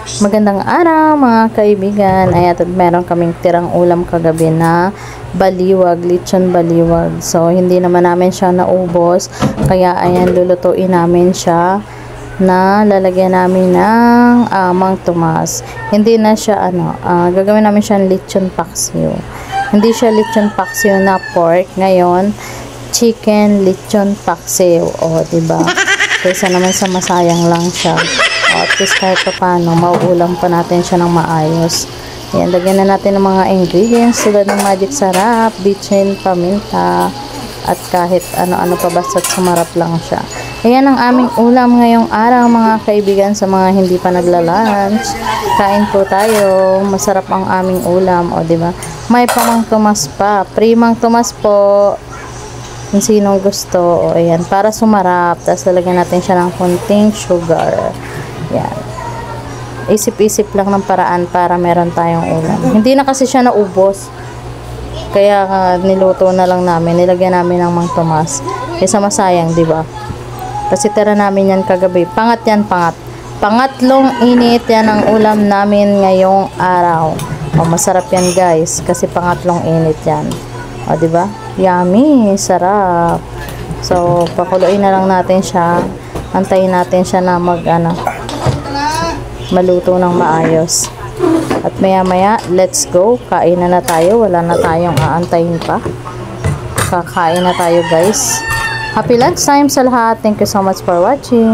Magandang araw mga kaibigan. Ayan, at meron kaming tirang ulam kagabi na baliwag, lechon baliwag. So, hindi naman namin siya naubos. Kaya, ayan, lulutuin namin siya na lalagyan namin ng Mang Tomas. Hindi na siya, gagawin namin siya lechon paksiw. Hindi siya lechon paksiw na pork. Ngayon, chicken lechon paksiw. O, diba? Kaysa naman sa masayang lang siya. At least kahit pa paano, mauulam pa natin siya ng maayos. Ayan, lagyan na natin ng mga ingredients tulad ng magic sarap, bitchin, paminta, at kahit ano-ano pa basta't sumarap lang siya. Ayan ang aming ulam ngayong araw mga kaibigan. Sa mga hindi pa nagla-lunch, kain po tayo. Masarap ang aming ulam. O diba? May pamang Tomas pa. Primang Tomas po. Kung sinong gusto. O ayan, para sumarap. Tapos lalagyan natin siya ng konting sugar. Yan. Isip-isip lang ng paraan para meron tayong ulam. Hindi na kasi siya naubos. Kaya niluto na lang namin. Nilagyan namin ng Mang Tomas. Kaysa masayang, di ba? Kasi tira namin yan kagabi. Pangat yan, pangat. Pangatlong init yan ang ulam namin ngayong araw. O, masarap yan guys. Kasi pangatlong init yan. O, di ba? Yummy. Sarap. So, pakuluin na lang natin siya. Antayin natin siya na maluto ng maayos. At maya maya, let's go. Kain na tayo. Wala na tayong aantayin pa. Kakain na tayo guys. Happy lunch time sa lahat. Thank you so much for watching.